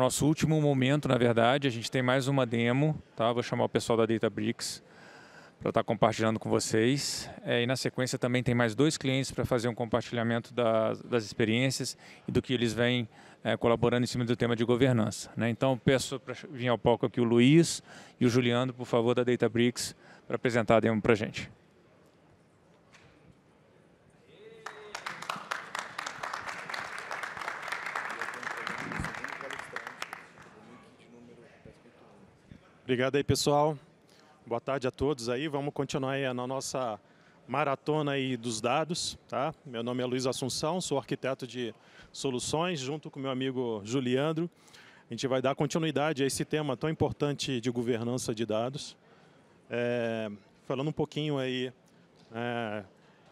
nosso último momento, na verdade. A gente tem mais uma demo, tá? Vou chamar o pessoal da Databricks para estar compartilhando com vocês. E na sequência também tem mais 2 clientes para fazer um compartilhamento das experiências e do que eles vêm colaborando em cima do tema de governança, né? Então peço para vir ao palco aqui o Luiz e o Juliano, por favor, da Databricks, para apresentar a demo para a gente. Obrigado aí, pessoal. Boa tarde a todos aí. Vamos continuar aí na nossa maratona aí dos dados, tá? Meu nome é Luiz Assunção, sou arquiteto de soluções, junto com meu amigo Juliandro. A gente vai dar continuidade a esse tema tão importante de governança de dados. Falando um pouquinho aí,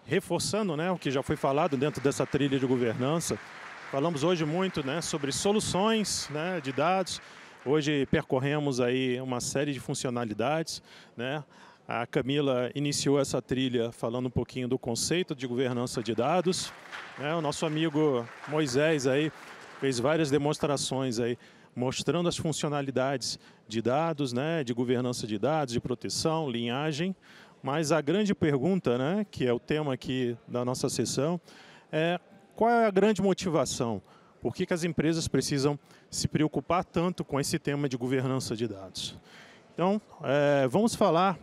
reforçando, né, o que já foi falado dentro dessa trilha de governança. Falamos hoje muito, né, sobre soluções, né, de dados. Hoje percorremos aí uma série de funcionalidades, né? A Camila iniciou essa trilha falando um pouquinho do conceito de governança de dados, né? O nosso amigo Moisés aí fez várias demonstrações aí mostrando as funcionalidades de dados, né? De governança de dados, de proteção, linhagem. Mas a grande pergunta, né? Que é o tema aqui da nossa sessão, é qual é a grande motivação? Por que as empresas precisam se preocupar tanto com esse tema de governança de dados? Então, vamos falar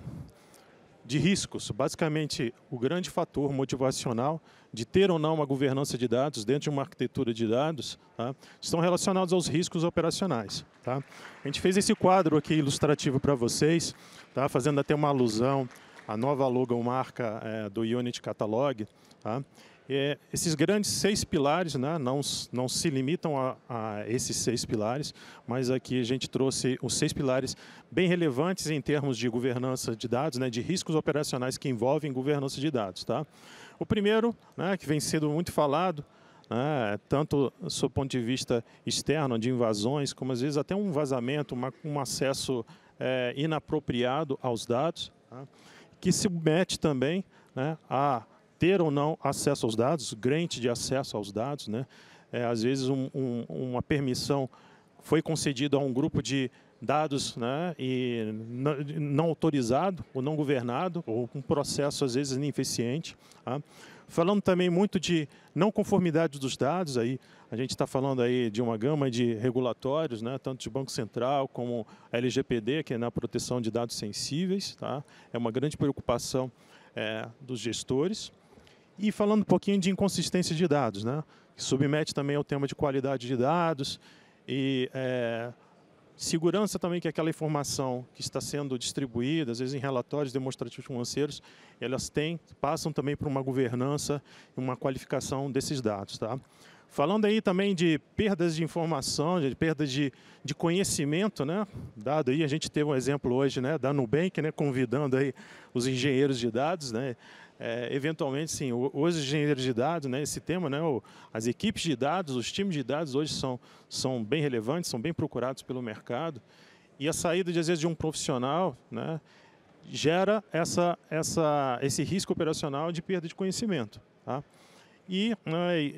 de riscos. Basicamente, o grande fator motivacional de ter ou não uma governança de dados dentro de uma arquitetura de dados, tá, estão relacionados aos riscos operacionais. Tá? A gente fez esse quadro aqui ilustrativo para vocês, tá, fazendo até uma alusão à nova logomarca do Unity Catalog. Tá? Esses grandes 6 pilares, né, não se limitam a esses 6 pilares, mas aqui a gente trouxe os 6 pilares bem relevantes em termos de governança de dados, né, de riscos operacionais que envolvem governança de dados. Tá? O primeiro, né, que vem sendo muito falado, né, tanto do ponto de vista externo, de invasões, como às vezes até um vazamento, um acesso inapropriado aos dados, tá? Que se submete também, né, a ter ou não acesso aos dados, grant de acesso aos dados, né? Às vezes uma permissão foi concedida a um grupo de dados, né, e não autorizado, ou não governado, ou um processo às vezes ineficiente. Tá? Falando também muito de não conformidade dos dados, aí a gente está falando aí de uma gama de regulatórios, né, tanto de Banco Central como LGPD, que é na proteção de dados sensíveis. Tá? É uma grande preocupação dos gestores. E falando um pouquinho de inconsistência de dados, né, que submete também ao tema de qualidade de dados e segurança também, que é aquela informação que está sendo distribuída, às vezes em relatórios demonstrativos financeiros, elas passam também por uma governança e uma qualificação desses dados. Tá? Falando aí também de perdas de informação, de perdas de conhecimento, né? Dado aí, a gente teve um exemplo hoje, né, da Nubank, né, convidando aí os engenheiros de dados, né? Eventualmente, sim, os engenheiros de dados, né, esse tema, né, as equipes de dados, os times de dados hoje são bem relevantes, são bem procurados pelo mercado. E a saída, às vezes, de um profissional, né, gera esse risco operacional de perda de conhecimento. Tá? E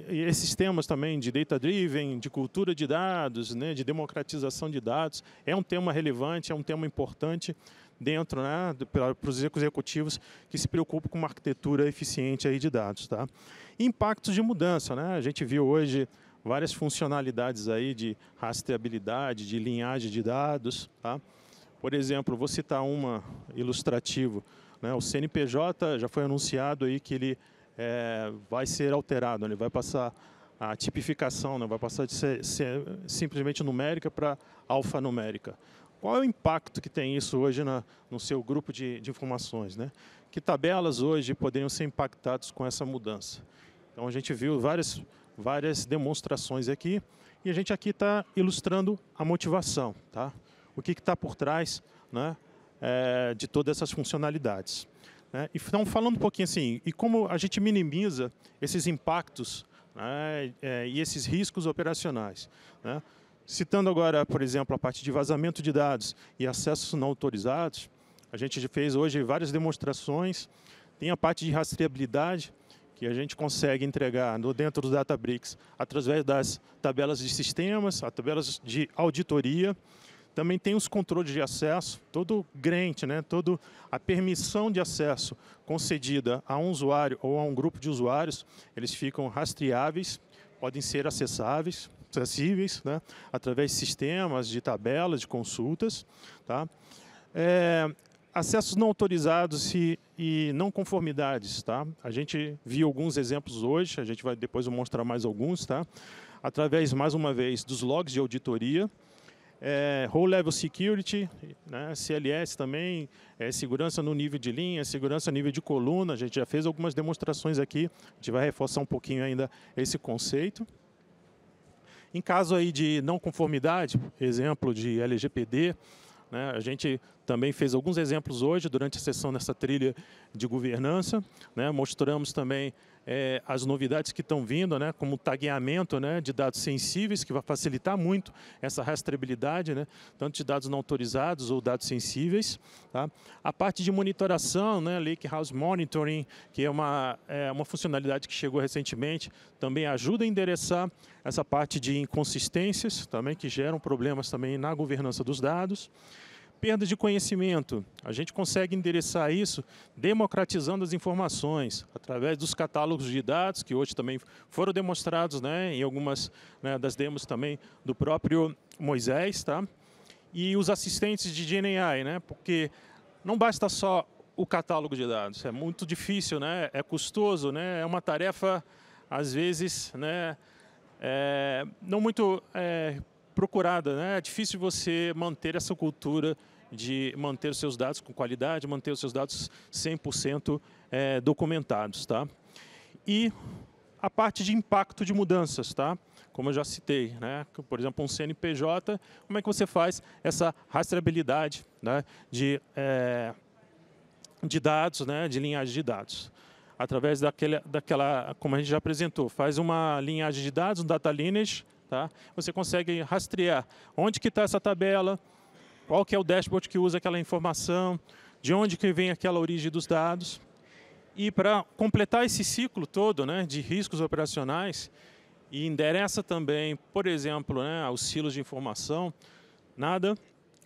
esses temas também de data-driven, de cultura de dados, né, de democratização de dados, é um tema relevante, é um tema importante dentro, né, para os executivos que se preocupam com uma arquitetura eficiente aí de dados. Tá? Impactos de mudança. Né? A gente viu hoje várias funcionalidades aí de rastreabilidade, de linhagem de dados. Tá? Por exemplo, vou citar uma ilustrativo. Né? O CNPJ já foi anunciado aí que ele vai ser alterado, ele vai passar a tipificação, né? Vai passar de ser simplesmente numérica para alfanumérica. Qual é o impacto que tem isso hoje no seu grupo de informações? Né? Que tabelas hoje poderiam ser impactadas com essa mudança? Então, a gente viu várias demonstrações aqui, e a gente aqui está ilustrando a motivação. Tá? O que está por trás, né, de todas essas funcionalidades. Então, falando um pouquinho assim, e como a gente minimiza esses impactos, né, e esses riscos operacionais. Né? Citando agora, por exemplo, a parte de vazamento de dados e acessos não autorizados, a gente já fez hoje várias demonstrações. Tem a parte de rastreabilidade, que a gente consegue entregar dentro do Databricks através das tabelas de sistemas, as tabelas de auditoria. Também tem os controles de acesso, todo grant, né, toda a permissão de acesso concedida a um usuário ou a um grupo de usuários, eles ficam rastreáveis, podem ser acessíveis, né, através de sistemas, de tabelas, de consultas. Tá? Acessos não autorizados e não conformidades. Tá? A gente viu alguns exemplos hoje, a gente vai depois mostrar mais alguns, tá? Através, mais uma vez, dos logs de auditoria, Role Level Security, né, CLS também, segurança no nível de linha, segurança no nível de coluna. A gente já fez algumas demonstrações aqui, a gente vai reforçar um pouquinho ainda esse conceito. Em caso aí de não conformidade, exemplo de LGPD, né, a gente também fez alguns exemplos hoje durante a sessão nessa trilha de governança. Né, mostramos também as novidades que estão vindo, né, como o tagueamento, né, de dados sensíveis, que vai facilitar muito essa rastreabilidade, né, tanto de dados não autorizados ou dados sensíveis. Tá? A parte de monitoração, né, Lakehouse Monitoring, que é uma funcionalidade que chegou recentemente, também ajuda a endereçar essa parte de inconsistências, também, que geram problemas também na governança dos dados. Perda de conhecimento, a gente consegue endereçar isso democratizando as informações, através dos catálogos de dados, que hoje também foram demonstrados, né, em algumas, né, das demos também do próprio Moisés. Tá? E os assistentes de GenAI, né, porque não basta só o catálogo de dados, é muito difícil, né, é custoso, né, é uma tarefa, às vezes, né, não muito procurada, né? É difícil você manter essa cultura de manter os seus dados com qualidade, manter os seus dados 100% documentados. Tá? E a parte de impacto de mudanças, tá? Como eu já citei, né? Por exemplo, um CNPJ, como é que você faz essa rastreabilidade, né, de dados, né, de linhagem de dados? Através daquela, como a gente já apresentou, faz uma linhagem de dados, um data lineage. Tá? Você consegue rastrear onde que está essa tabela, qual que é o dashboard que usa aquela informação, de onde que vem aquela origem dos dados. E para completar esse ciclo todo, né, de riscos operacionais, e endereça também, por exemplo, né, os silos de informação, nada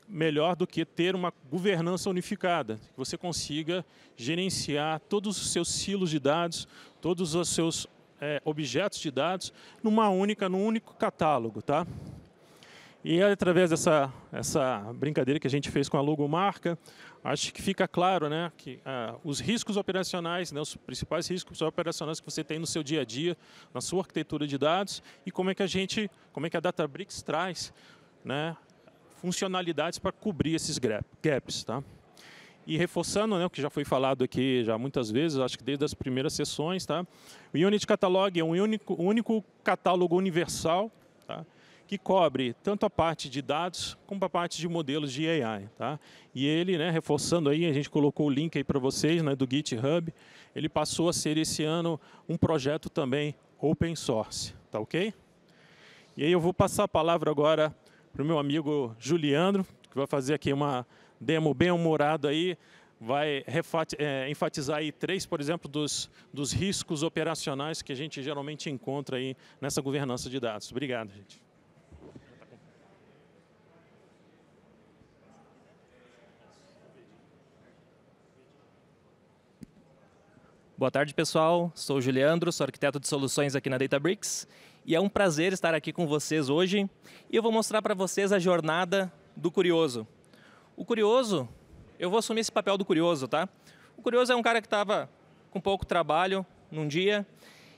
melhor do que ter uma governança unificada, que você consiga gerenciar todos os seus silos de dados, todos os seus objetos de dados num único catálogo. Tá? E através dessa brincadeira que a gente fez com a logomarca, acho que fica claro, né, que os riscos operacionais, né, os principais riscos operacionais que você tem no seu dia a dia, na sua arquitetura de dados, e como é que a Databricks traz, né, funcionalidades para cobrir esses gaps. Tá? E reforçando, né, o que já foi falado aqui já muitas vezes, acho que desde as primeiras sessões, tá? O Unity Catalog é um único catálogo universal, tá? Que cobre tanto a parte de dados como a parte de modelos de AI. Tá? E ele, né, reforçando aí, a gente colocou o link aí para vocês, né, do GitHub, ele passou a ser esse ano um projeto também open source. Tá ok? E aí eu vou passar a palavra agora para o meu amigo Juliandro, que vai fazer aqui uma demo bem humorado aí, vai enfatizar aí 3, por exemplo, dos riscos operacionais que a gente geralmente encontra aí nessa governança de dados. Obrigado, gente. Boa tarde, pessoal. Sou o Juliandro, sou arquiteto de soluções aqui na Databricks. E é um prazer estar aqui com vocês hoje. E eu vou mostrar para vocês a jornada do curioso. O curioso, eu vou assumir esse papel do curioso, tá? O curioso é um cara que estava com pouco trabalho num dia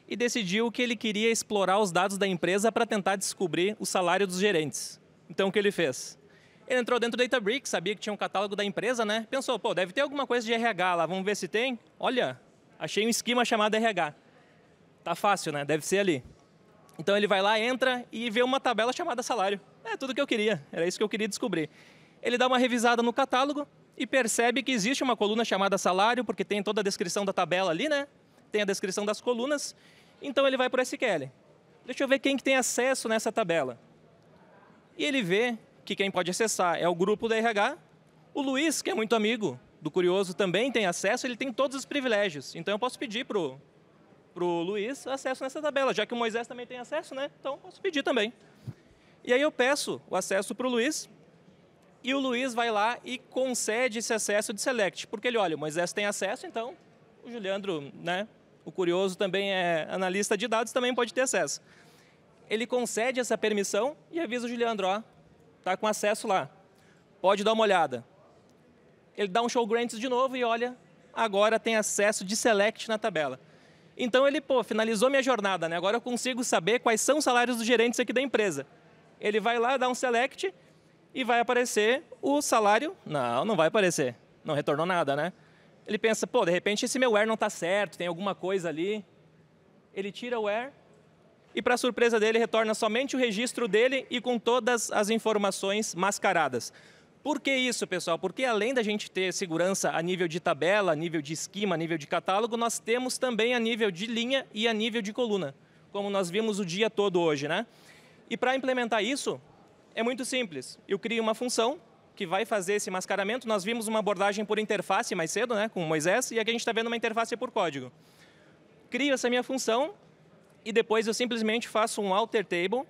e decidiu que ele queria explorar os dados da empresa para tentar descobrir o salário dos gerentes. Então, o que ele fez? Ele entrou dentro do Databricks, sabia que tinha um catálogo da empresa, né? Pensou, pô, deve ter alguma coisa de RH lá, vamos ver se tem. Olha, achei um esquema chamado RH. Tá fácil, né? Deve ser ali. Então, ele vai lá, entra e vê uma tabela chamada salário. É tudo que eu queria, era isso que eu queria descobrir. Ele dá uma revisada no catálogo e percebe que existe uma coluna chamada salário, porque tem toda a descrição da tabela ali, né? Tem a descrição das colunas. Então, ele vai para o SQL. Deixa eu ver quem que tem acesso nessa tabela. E ele vê que quem pode acessar é o grupo da RH. O Luiz, que é muito amigo do curioso, também tem acesso, ele tem todos os privilégios. Então, eu posso pedir para o para o Luiz acesso nessa tabela, já que o Moisés também tem acesso, né? Então posso pedir também. E aí eu peço o acesso para o Luiz, e o Luiz vai lá e concede esse acesso de select, porque ele olha, o Moisés tem acesso, então o Juliandro, né, o curioso também é analista de dados, também pode ter acesso. Ele concede essa permissão e avisa o Juliandro, ó, tá com acesso lá, pode dar uma olhada. Ele dá um show grants de novo e olha, agora tem acesso de select na tabela. Então ele, finalizou minha jornada, né? Agora eu consigo saber quais são os salários dos gerentes aqui da empresa. Ele vai lá, dá um select e vai aparecer o salário. Não, não vai aparecer. Não retornou nada, né? Ele pensa, de repente esse meu where não está certo, tem alguma coisa ali. Ele tira o where e, para surpresa dele, retorna somente o registro dele e com todas as informações mascaradas. Por que isso, pessoal? Porque além da gente ter segurança a nível de tabela, a nível de esquema, a nível de catálogo, nós temos também a nível de linha e a nível de coluna, como nós vimos o dia todo hoje, né? E para implementar isso, é muito simples. Eu crio uma função que vai fazer esse mascaramento. Nós vimos uma abordagem por interface mais cedo, né, com o Moisés, e aqui a gente está vendo uma interface por código. Crio essa minha função e depois eu simplesmente faço um alter table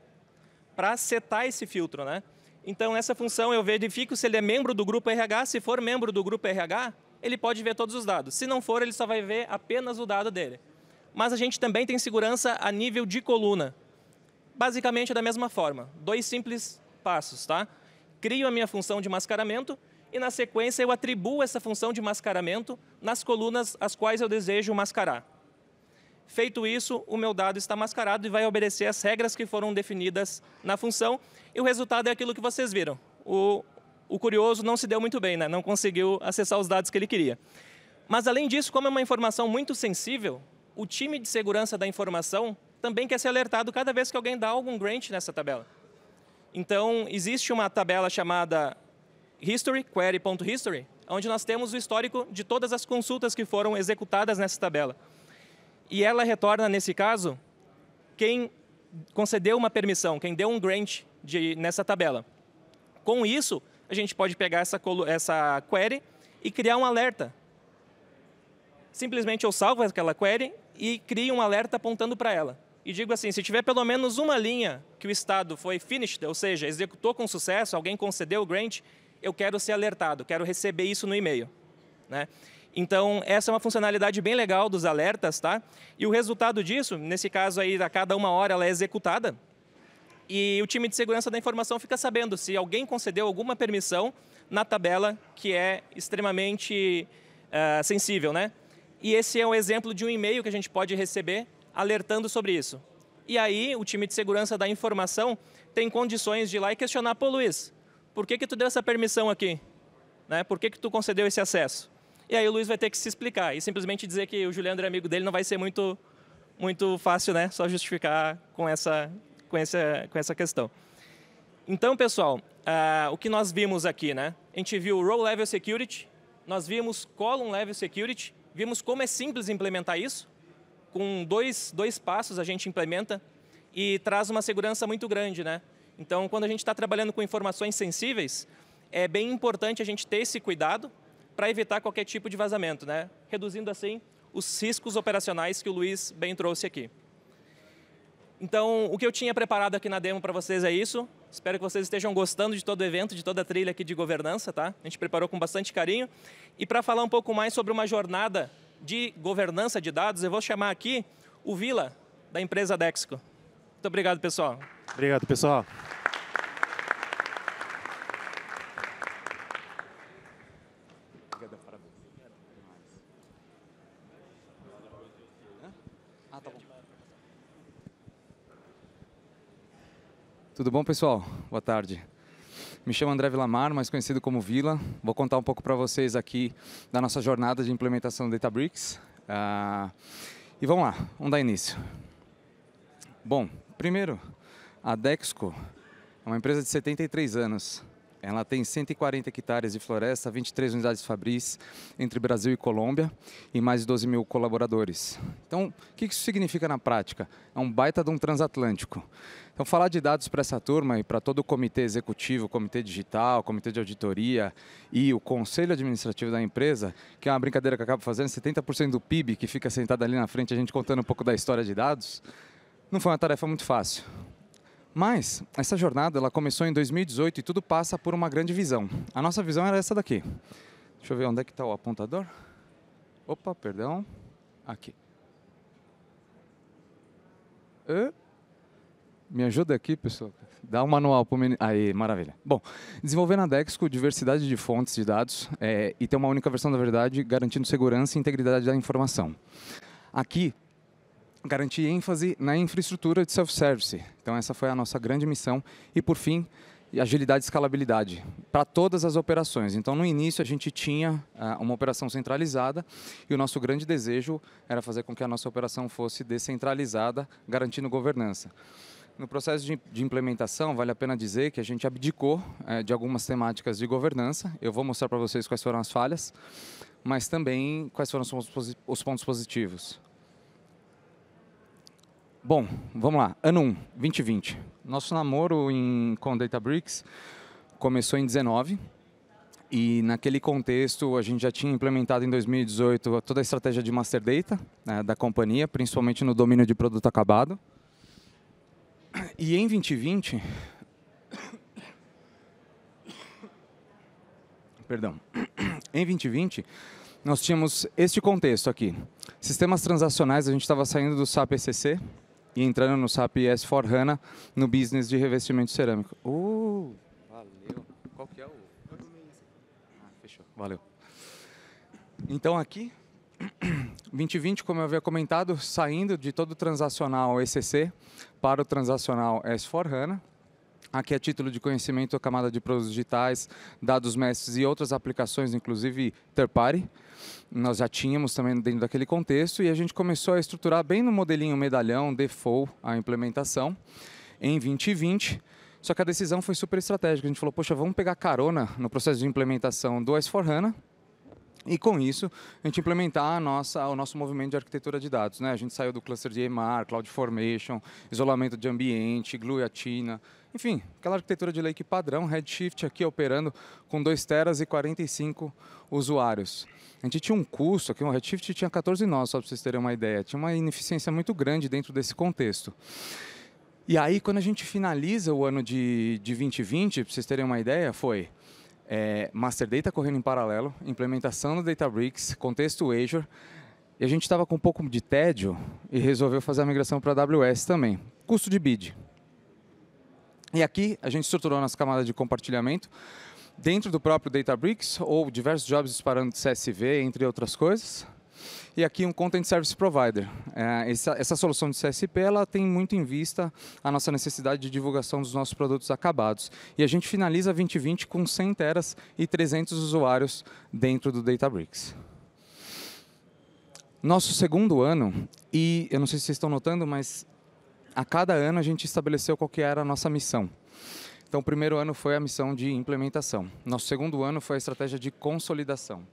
para setar esse filtro, né? Então, nessa função, eu verifico se ele é membro do grupo RH. Se for membro do grupo RH, ele pode ver todos os dados. Se não for, ele só vai ver apenas o dado dele. Mas a gente também tem segurança a nível de coluna. Basicamente, da mesma forma. 2 simples passos, tá? Crio a minha função de mascaramento e, na sequência, eu atribuo essa função de mascaramento nas colunas as quais eu desejo mascarar. Feito isso, o meu dado está mascarado e vai obedecer às regras que foram definidas na função. E o resultado é aquilo que vocês viram. O curioso não se deu muito bem, né? Não conseguiu acessar os dados que ele queria. Mas, além disso, como é uma informação muito sensível, o time de segurança da informação também quer ser alertado cada vez que alguém dá algum grant nessa tabela. Então, existe uma tabela chamada history, query.history, onde nós temos o histórico de todas as consultas que foram executadas nessa tabela. E ela retorna, nesse caso, quem concedeu uma permissão, quem deu um grant nessa tabela. Com isso, a gente pode pegar essa query e criar um alerta. Simplesmente eu salvo aquela query e crio um alerta apontando para ela. E digo assim, se tiver pelo menos uma linha que o estado foi finished, ou seja, executou com sucesso, alguém concedeu o grant, eu quero ser alertado, quero receber isso no e-mail, né? Então, essa é uma funcionalidade bem legal dos alertas, tá? E o resultado disso, nesse caso aí, a cada 1 hora ela é executada, e o time de segurança da informação fica sabendo se alguém concedeu alguma permissão na tabela que é extremamente sensível, né? E esse é um exemplo de um e-mail que a gente pode receber alertando sobre isso. E aí, o time de segurança da informação tem condições de ir lá e questionar, Luiz, por que tu deu essa permissão aqui? Né? Por que tu concedeu esse acesso? E aí o Luiz vai ter que se explicar. E simplesmente dizer que o Juliandro é amigo dele não vai ser muito fácil, né? Só justificar com essa questão. Então, pessoal, o que nós vimos aqui, né? A gente viu Row Level Security, nós vimos Column Level Security, vimos como é simples implementar isso. Com dois passos a gente implementa e traz uma segurança muito grande, né? Então, quando a gente está trabalhando com informações sensíveis, é bem importante a gente ter esse cuidado para evitar qualquer tipo de vazamento, né? Reduzindo assim os riscos operacionais que o Luiz bem trouxe aqui. Então, o que eu tinha preparado aqui na demo para vocês é isso. Espero que vocês estejam gostando de todo o evento, de toda a trilha aqui de governança, tá? A gente preparou com bastante carinho. E para falar um pouco mais sobre uma jornada de governança de dados, eu vou chamar aqui o Vila, da empresa Dexco. Muito obrigado, pessoal. Obrigado, pessoal. Tudo bom, pessoal? Boa tarde. Me chamo André Vilamar, mais conhecido como Vila. Vou contar um pouco para vocês aqui da nossa jornada de implementação do Databricks. E vamos lá, vamos dar início. Bom, primeiro, a Dexco é uma empresa de 73 anos. Ela tem 140 hectares de floresta, 23 unidades fabris entre Brasil e Colômbia e mais de 12 mil colaboradores. Então, o que isso significa na prática? É um baita de um transatlântico. Então, falar de dados para essa turma e para todo o comitê executivo, comitê digital, comitê de auditoria e o conselho administrativo da empresa, que é uma brincadeira que eu acabo fazendo, 70% do PIB que fica sentado ali na frente, a gente contando um pouco da história de dados, não foi uma tarefa muito fácil. Mas essa jornada ela começou em 2018 e tudo passa por uma grande visão. A nossa visão era essa daqui. Deixa eu ver onde é que está o apontador. Opa, perdão. Aqui. Me ajuda aqui, pessoal. Dá um manual para o menino. Aí, maravilha. Bom, desenvolver na Dexco diversidade de fontes de dados e ter uma única versão da verdade, garantindo segurança e integridade da informação. Aqui, garantir ênfase na infraestrutura de self-service. Então, essa foi a nossa grande missão. E, por fim, agilidade e escalabilidade para todas as operações. Então, no início, a gente tinha uma operação centralizada e o nosso grande desejo era fazer com que a nossa operação fosse descentralizada, garantindo governança. No processo de implementação, vale a pena dizer que a gente abdicou de algumas temáticas de governança. Eu vou mostrar para vocês quais foram as falhas, mas também quais foram os pontos positivos. Bom, vamos lá. Ano 1, 2020. Nosso namoro com Databricks começou em 2019 e naquele contexto a gente já tinha implementado em 2018 toda a estratégia de Master Data da companhia, principalmente no domínio de produto acabado. E em 2020, em 2020, nós tínhamos este contexto aqui. Sistemas transacionais, a gente estava saindo do SAP ECC e entrando no SAP S/4HANA no business de revestimento cerâmico. Valeu. Qual que é o... fechou, valeu. Então aqui, 2020, como eu havia comentado, saindo de todo o transacional ECC para o transacional S/4HANA. Aqui é título de conhecimento, a camada de produtos digitais, dados mestres e outras aplicações, inclusive third party. Nós já tínhamos também dentro daquele contexto e a gente começou a estruturar bem no modelinho medalhão, default, a implementação em 2020. Só que a decisão foi super estratégica. A gente falou, poxa, vamos pegar carona no processo de implementação do S/4HANA e com isso a gente implementar o nosso movimento de arquitetura de dados. A gente saiu do cluster de EMR, CloudFormation, isolamento de ambiente, Glue Athena, enfim, aquela arquitetura de lake padrão, Redshift aqui operando com 2 teras e 45 usuários. A gente tinha um custo aqui, o Redshift tinha 14 nós, só para vocês terem uma ideia. Tinha uma ineficiência muito grande dentro desse contexto. E aí, quando a gente finaliza o ano de 2020, para vocês terem uma ideia, foi Master Data correndo em paralelo, implementação do Databricks, contexto Azure, e a gente estava com um pouco de tédio e resolveu fazer a migração para a AWS também. Custo de bid. E aqui a gente estruturou a nossa camada de compartilhamento dentro do próprio Databricks ou diversos jobs disparando de CSV, entre outras coisas. E aqui um Content Service Provider. Essa solução de CSP ela tem muito em vista a nossa necessidade de divulgação dos nossos produtos acabados. E a gente finaliza 2020 com 100 teras e 300 usuários dentro do Databricks. Nosso segundo ano, e eu não sei se vocês estão notando, mas a cada ano a gente estabeleceu qual que era a nossa missão. Então o primeiro ano foi a missão de implementação. Nosso segundo ano foi a estratégia de consolidação.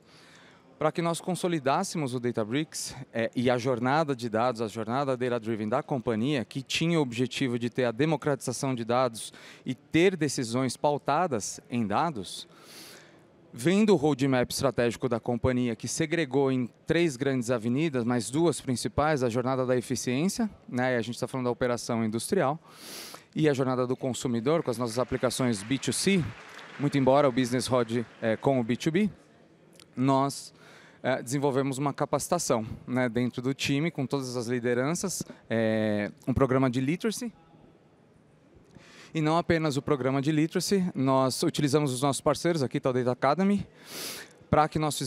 Para que nós consolidássemos o Databricks e a jornada de dados, a jornada data-driven da companhia, que tinha o objetivo de ter a democratização de dados e ter decisões pautadas em dados, vendo o roadmap estratégico da companhia, que segregou em 3 grandes avenidas, mas 2 principais, a jornada da eficiência, e a gente está falando da operação industrial, e a jornada do consumidor, com as nossas aplicações B2C, muito embora o business rode com o B2B, nós desenvolvemos uma capacitação dentro do time, com todas as lideranças, um programa de literacy. E não apenas o programa de literacy, nós utilizamos os nossos parceiros, aqui está o Data Academy, para que nós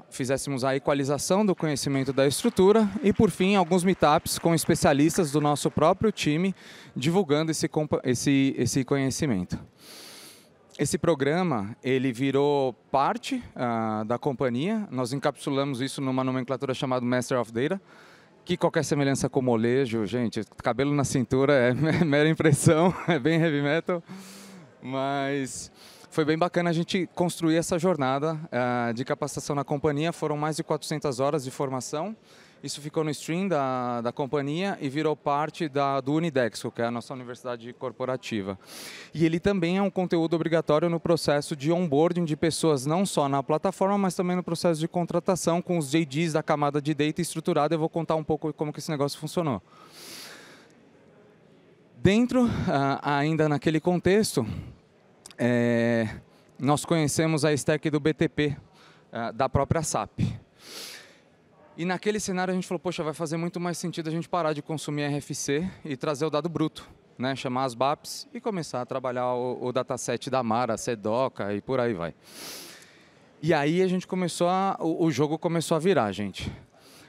fizéssemos a equalização do conhecimento da estrutura e, por fim, alguns meetups com especialistas do nosso próprio time, divulgando esse conhecimento. Esse programa, ele virou parte da companhia. Nós encapsulamos isso numa nomenclatura chamada Master of Data, que qualquer semelhança com molejo, gente, cabelo na cintura é mera impressão, é bem heavy metal, mas foi bem bacana a gente construir essa jornada de capacitação na companhia. Foram mais de 400 horas de formação. Isso ficou no stream da companhia e virou parte do Unidexco, que é a nossa universidade corporativa. E ele também é um conteúdo obrigatório no processo de onboarding de pessoas, não só na plataforma, mas também no processo de contratação com os JDs da camada de data estruturada. Eu vou contar um pouco como que esse negócio funcionou. Dentro, ainda naquele contexto, nós conhecemos a stack do BTP, da própria SAP. E naquele cenário a gente falou, poxa, vai fazer muito mais sentido a gente parar de consumir RFC e trazer o dado bruto, né? Chamar as BAPs e começar a trabalhar o dataset da Mara, Sedoca e por aí vai. E aí a gente o jogo começou a virar, gente.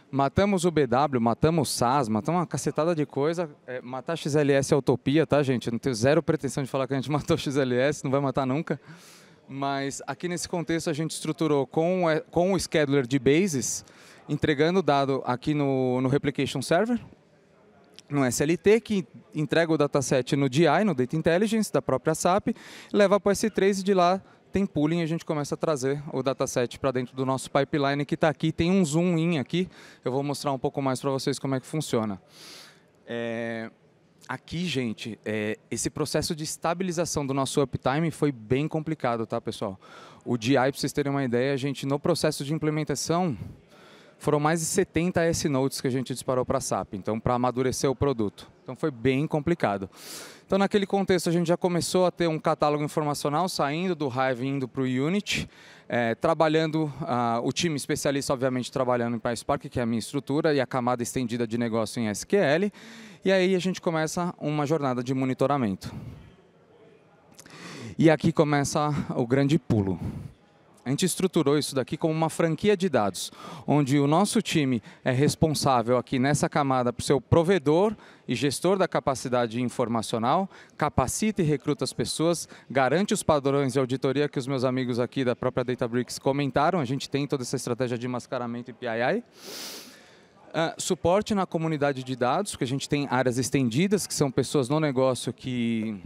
Matamos o BW, matamos o SAS, matamos uma cacetada de coisa. Matar XLS é utopia, tá, gente? Eu não tenho zero pretensão de falar que a gente matou XLS, não vai matar nunca. Mas aqui nesse contexto a gente estruturou com o scheduler de bases, entregando o dado aqui no Replication Server, no SLT, que entrega o dataset no DI, no Data Intelligence, da própria SAP, leva para o S3 e de lá tem pooling e a gente começa a trazer o dataset para dentro do nosso pipeline que está aqui. Tem um zoom in aqui, eu vou mostrar um pouco mais para vocês como é que funciona. Aqui, gente, esse processo de estabilização do nosso uptime foi bem complicado, tá, pessoal? O DI, para vocês terem uma ideia, a gente, no processo de implementação, foram mais de 70 S-Notes que a gente disparou para a SAP, então, para amadurecer o produto. Então, foi bem complicado. Então, naquele contexto, a gente já começou a ter um catálogo informacional saindo do Hive indo para o Unity, trabalhando, o time especialista, obviamente, trabalhando em PySpark, que é a minha estrutura, e a camada estendida de negócio em SQL. E aí a gente começa uma jornada de monitoramento. E aqui começa o grande pulo. A gente estruturou isso daqui como uma franquia de dados, onde o nosso time é responsável aqui nessa camada por ser o provedor e gestor da capacidade informacional, capacita e recruta as pessoas, garante os padrões de auditoria que os meus amigos aqui da própria Databricks comentaram. A gente tem toda essa estratégia de mascaramento e PII. Suporte na comunidade de dados, porque a gente tem áreas estendidas, que são pessoas no negócio que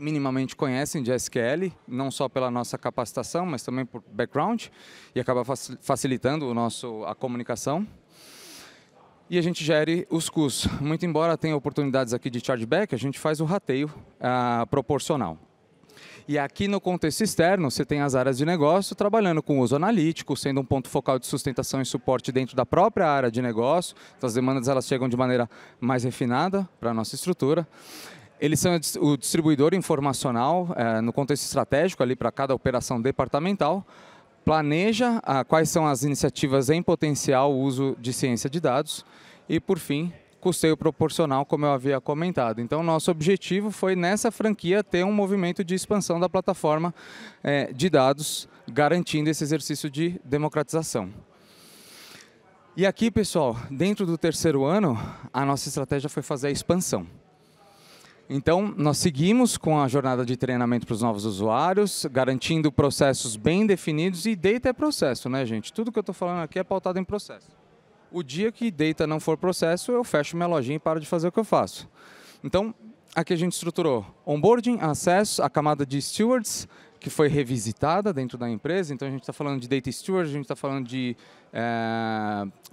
minimamente conhecem de SQL, não só pela nossa capacitação, mas também por background, e acaba facilitando a comunicação. E a gente gere os custos. Muito embora tenha oportunidades aqui de chargeback, a gente faz o rateio proporcional. E aqui no contexto externo, você tem as áreas de negócio trabalhando com uso analítico, sendo um ponto focal de sustentação e suporte dentro da própria área de negócio. Então, as demandas elas chegam de maneira mais refinada para a nossa estrutura. Eles são o distribuidor informacional no contexto estratégico ali para cada operação departamental. Planeja quais são as iniciativas em potencial uso de ciência de dados. E, por fim, custeio proporcional, como eu havia comentado. Então, nosso objetivo foi, nessa franquia, ter um movimento de expansão da plataforma de dados, garantindo esse exercício de democratização. E aqui, pessoal, dentro do terceiro ano, a nossa estratégia foi fazer a expansão. Então, nós seguimos com a jornada de treinamento para os novos usuários, garantindo processos bem definidos, e data é processo, né, gente? Tudo que eu estou falando aqui é pautado em processo. O dia que data não for processo, eu fecho minha lojinha e paro de fazer o que eu faço. Então, aqui a gente estruturou onboarding, acesso, a camada de stewards, que foi revisitada dentro da empresa. Então, a gente está falando de data steward, a gente está falando de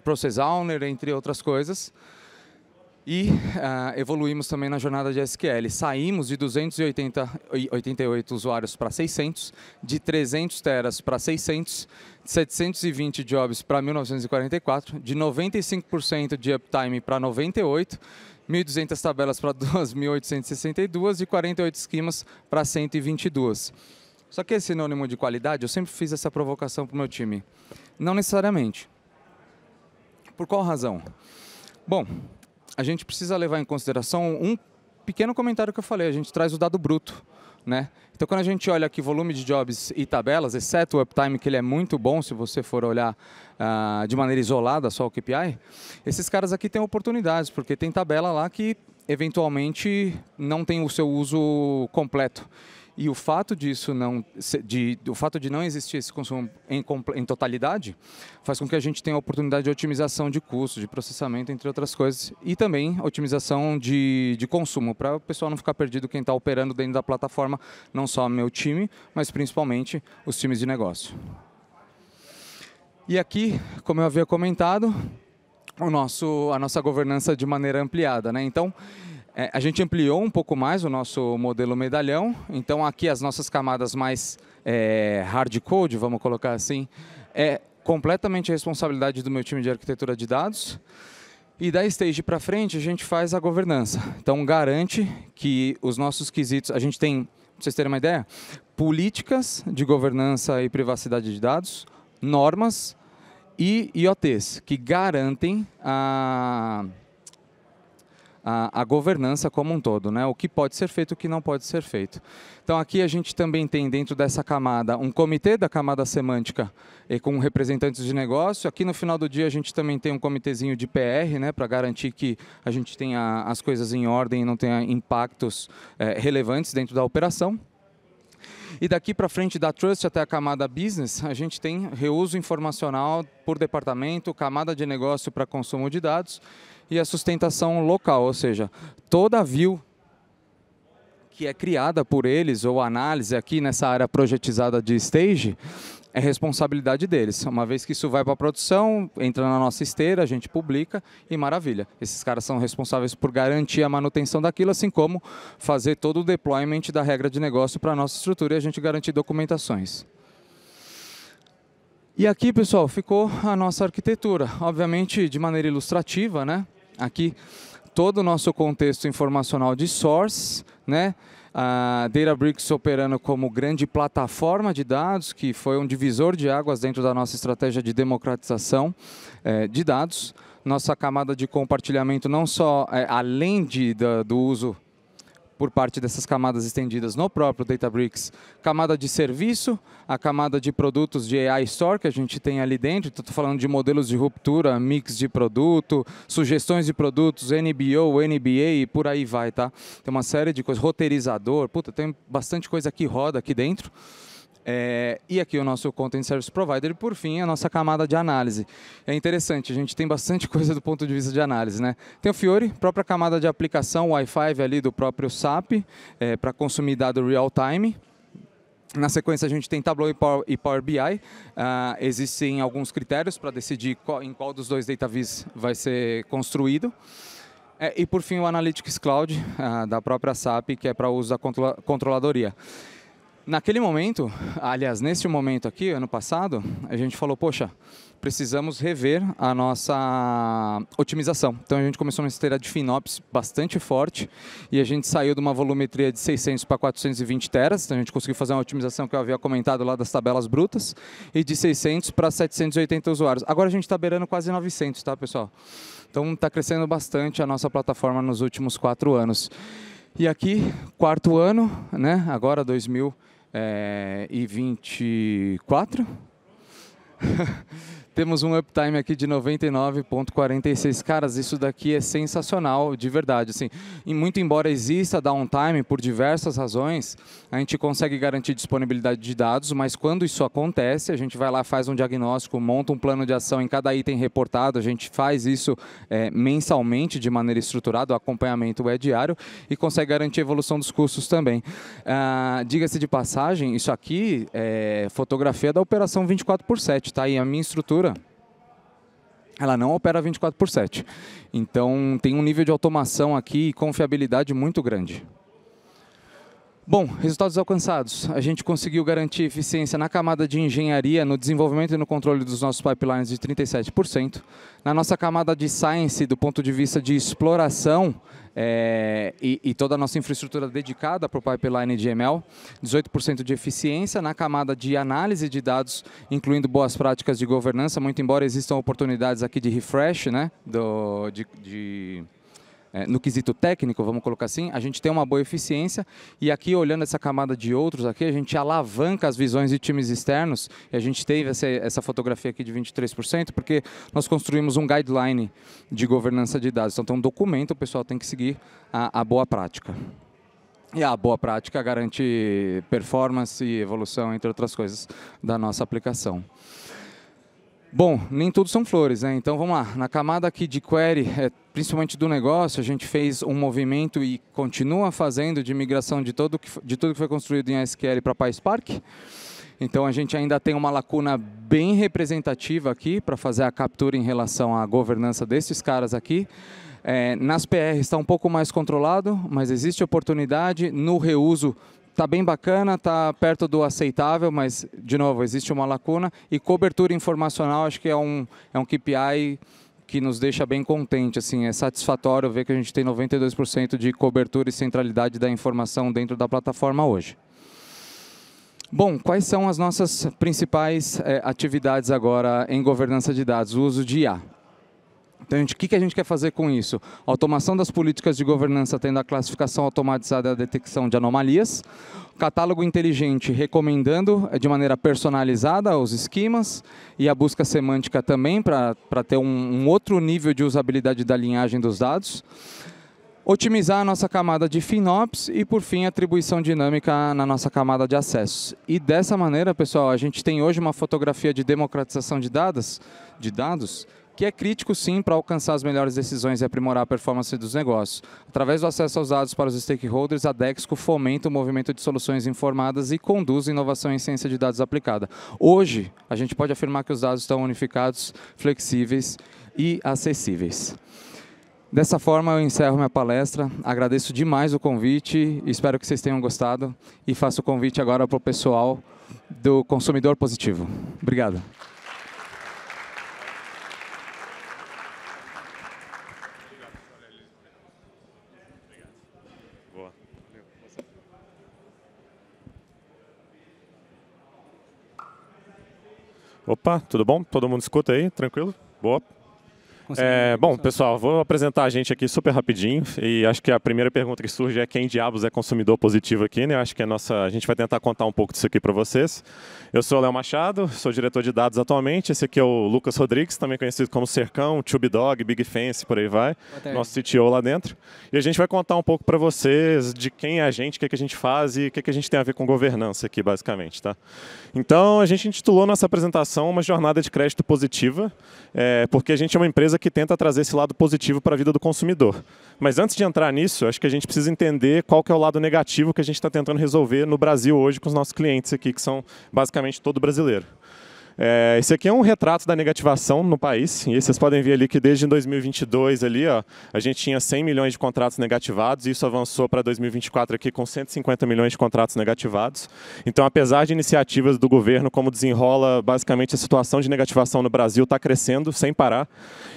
process owner, entre outras coisas. E evoluímos também na jornada de SQL. Saímos de 288 usuários para 600, de 300 teras para 600, de 720 jobs para 1944, de 95% de uptime para 98%, 1.200 tabelas para 2.862 e 48 esquemas para 122. Só que esse sinônimo de qualidade, eu sempre fiz essa provocação para o meu time. Não necessariamente. Por qual razão? Bom, a gente precisa levar em consideração um pequeno comentário que eu falei, a gente traz o dado bruto, né? Então, quando a gente olha aqui volume de jobs e tabelas, exceto o uptime, que ele é muito bom se você for olhar de maneira isolada só o KPI, esses caras aqui têm oportunidades, porque tem tabela lá que eventualmente não tem o seu uso completo. E o fato disso o fato de não existir esse consumo em totalidade faz com que a gente tenha a oportunidade de otimização de custo, de processamento, entre outras coisas, e também otimização de consumo, para o pessoal não ficar perdido quem está operando dentro da plataforma, não só meu time, mas principalmente os times de negócio. E aqui, como eu havia comentado, a nossa governança de maneira ampliada, né? Então, a gente ampliou um pouco mais o nosso modelo medalhão. Então, aqui as nossas camadas mais hard code, vamos colocar assim, é completamente a responsabilidade do meu time de arquitetura de dados. E da stage para frente, a gente faz a governança. Então, garante que os nossos quesitos... A gente tem, para vocês terem uma ideia, políticas de governança e privacidade de dados, normas e IoTs, que garantem a governança como um todo, né? O que pode ser feito e o que não pode ser feito. Então aqui a gente também tem dentro dessa camada um comitê da camada semântica com representantes de negócio. Aqui no final do dia a gente também tem um comitêzinho de PR, né, para garantir que a gente tenha as coisas em ordem e não tenha impactos relevantes dentro da operação. E daqui para frente, da Trust até a camada Business, a gente tem reuso informacional por departamento, camada de negócio para consumo de dados e a sustentação local, ou seja, toda a view que é criada por eles, ou análise aqui nessa área projetizada de stage, é responsabilidade deles. Uma vez que isso vai para a produção, entra na nossa esteira, a gente publica e maravilha. Esses caras são responsáveis por garantir a manutenção daquilo, assim como fazer todo o deployment da regra de negócio para a nossa estrutura e a gente garantir documentações. E aqui, pessoal, ficou a nossa arquitetura. Obviamente, de maneira ilustrativa, né? Aqui, todo o nosso contexto informacional de source, né? A Databricks operando como grande plataforma de dados, que foi um divisor de águas dentro da nossa estratégia de democratização de dados. Nossa camada de compartilhamento não só além do uso por parte dessas camadas estendidas no próprio Databricks, camada de serviço, a camada de produtos de AI Store que a gente tem ali dentro, estou falando de modelos de ruptura, mix de produto, sugestões de produtos, NBO, NBA e por aí vai, tá? Tem uma série de coisas, roteirizador, puta, tem bastante coisa que roda aqui dentro. E aqui o nosso Content Service Provider e, por fim, a nossa camada de análise. É interessante, a gente tem bastante coisa do ponto de vista de análise, né? Tem o Fiori, própria camada de aplicação, o Wi-Fi ali do próprio SAP, para consumir dado real-time. Na sequência, a gente tem Tableau e Power BI. Existem alguns critérios para decidir em qual dos dois DataVis vai ser construído. E, por fim, o Analytics Cloud, da própria SAP, que é para uso da controladoria. Naquele momento, aliás, nesse momento aqui, ano passado, a gente falou, poxa, precisamos rever a nossa otimização. Então a gente começou uma esteira de FinOps bastante forte e a gente saiu de uma volumetria de 600 para 420 teras, então a gente conseguiu fazer uma otimização que eu havia comentado lá das tabelas brutas, e de 600 para 780 usuários. Agora a gente está beirando quase 900, tá, pessoal? Então está crescendo bastante a nossa plataforma nos últimos 4 anos. E aqui, 4º ano, né? Agora 2024. Temos um uptime aqui de 99,46. Caras, isso daqui é sensacional, de verdade. Assim, e muito embora exista downtime por diversas razões, a gente consegue garantir disponibilidade de dados, mas quando isso acontece, a gente vai lá, faz um diagnóstico, monta um plano de ação em cada item reportado, a gente faz isso mensalmente, de maneira estruturada, o acompanhamento é diário, e consegue garantir a evolução dos custos também. Diga-se de passagem, isso aqui é fotografia da operação 24/7, tá? E a minha estrutura, ela não opera 24/7. Então, tem um nível de automação aqui e confiabilidade muito grande. Bom, resultados alcançados. A gente conseguiu garantir eficiência na camada de engenharia, no desenvolvimento e no controle dos nossos pipelines de 37%. Na nossa camada de science, do ponto de vista de exploração, e toda a nossa infraestrutura dedicada para o pipeline de ML, 18% de eficiência. Na camada de análise de dados, incluindo boas práticas de governança, muito embora existam oportunidades aqui de refresh, né, no quesito técnico, vamos colocar assim, a gente tem uma boa eficiência, e aqui, olhando essa camada de outros, aqui a gente alavanca as visões de times externos, e a gente teve essa fotografia aqui de 23%, porque nós construímos um guideline de governança de dados. Então, tem um documento, o pessoal tem que seguir a boa prática. E a boa prática garante performance e evolução, entre outras coisas, da nossa aplicação. Bom, nem tudo são flores, né? Então vamos lá. Na camada aqui de query, principalmente do negócio, a gente fez um movimento e continua fazendo de migração de tudo que foi construído em SQL para PySpark. Então a gente ainda tem uma lacuna bem representativa aqui para fazer a captura em relação à governança desses caras aqui. Nas PR está um pouco mais controlado, mas existe oportunidade. No reuso está bem bacana, está perto do aceitável, mas, de novo, existe uma lacuna. E cobertura informacional, acho que é um KPI que nos deixa bem contente. Assim, é satisfatório ver que a gente tem 92% de cobertura e centralidade da informação dentro da plataforma hoje. Bom, quais são as nossas principais atividades agora em governança de dados? O uso de IA. Então, o que a gente quer fazer com isso? Automação das políticas de governança, tendo a classificação automatizada e a detecção de anomalias. Catálogo inteligente, recomendando de maneira personalizada os esquemas. E a busca semântica também, para ter um outro nível de usabilidade da linhagem dos dados. Otimizar a nossa camada de FinOps e, por fim, atribuição dinâmica na nossa camada de acessos. E dessa maneira, pessoal, a gente tem hoje uma fotografia de democratização de dados, que é crítico, sim, para alcançar as melhores decisões e aprimorar a performance dos negócios. Através do acesso aos dados para os stakeholders, a Dexco fomenta o movimento de soluções informadas e conduz a inovação em ciência de dados aplicada. Hoje, a gente pode afirmar que os dados estão unificados, flexíveis e acessíveis. Dessa forma, eu encerro minha palestra. Agradeço demais o convite, espero que vocês tenham gostado e faço o convite agora para o pessoal do Consumidor Positivo. Obrigado. Opa, tudo bom? Todo mundo escuta aí? Tranquilo? Boa. Bom, pessoal, vou apresentar a gente aqui super rapidinho e acho que a primeira pergunta que surge é quem diabos é consumidor positivo aqui, né? Acho que a gente vai tentar contar um pouco disso aqui para vocês. Eu sou o Léo Machado, sou diretor de dados atualmente. Esse aqui é o Lucas Rodrigues, também conhecido como Cercão, TubeDog, Big Fence, por aí vai. Nosso CTO lá dentro. E a gente vai contar um pouco para vocês de quem é a gente, o que a gente faz e o que a gente tem a ver com governança aqui, basicamente, tá? Então, a gente intitulou nossa apresentação uma jornada de crédito positiva, porque a gente é uma empresa que tenta trazer esse lado positivo para a vida do consumidor. Mas antes de entrar nisso, acho que a gente precisa entender qual que é o lado negativo que a gente está tentando resolver no Brasil hoje com os nossos clientes aqui, que são basicamente todo brasileiro. Esse aqui é um retrato da negativação no país, e vocês podem ver ali que desde 2022 ali, ó, a gente tinha 100 milhões de contratos negativados, e isso avançou para 2024 aqui com 150 milhões de contratos negativados. Então, apesar de iniciativas do governo, como desenrola basicamente a situação de negativação no Brasil, está crescendo sem parar,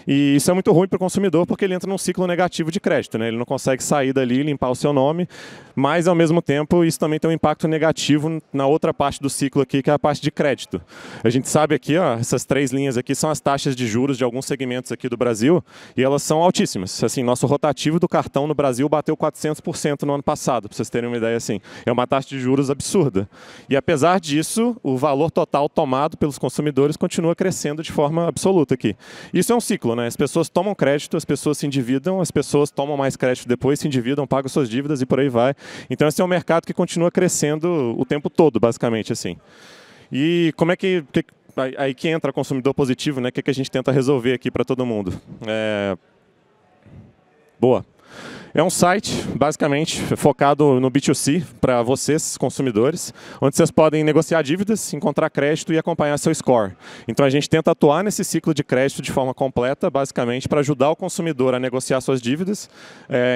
e isso é muito ruim para o consumidor, porque ele entra num ciclo negativo de crédito, né? Ele não consegue sair dali, limpar o seu nome, mas, ao mesmo tempo, isso também tem um impacto negativo na outra parte do ciclo aqui, que é a parte de crédito. A gente sabe aqui, ó, essas três linhas aqui são as taxas de juros de alguns segmentos aqui do Brasil e elas são altíssimas. Assim, nosso rotativo do cartão no Brasil bateu 400% no ano passado, para vocês terem uma ideia assim. É uma taxa de juros absurda. E apesar disso, o valor total tomado pelos consumidores continua crescendo de forma absoluta aqui. Isso é um ciclo, né? As pessoas tomam crédito, as pessoas se endividam, as pessoas tomam mais crédito depois, se endividam, pagam suas dívidas e por aí vai. Então esse é um mercado que continua crescendo o tempo todo, basicamente assim. E como é que aí que entra consumidor positivo, né? O que a gente tenta resolver aqui para todo mundo? Boa. É um site, basicamente, focado no B2C, para vocês, consumidores, onde vocês podem negociar dívidas, encontrar crédito e acompanhar seu score. Então, a gente tenta atuar nesse ciclo de crédito de forma completa, basicamente, para ajudar o consumidor a negociar suas dívidas,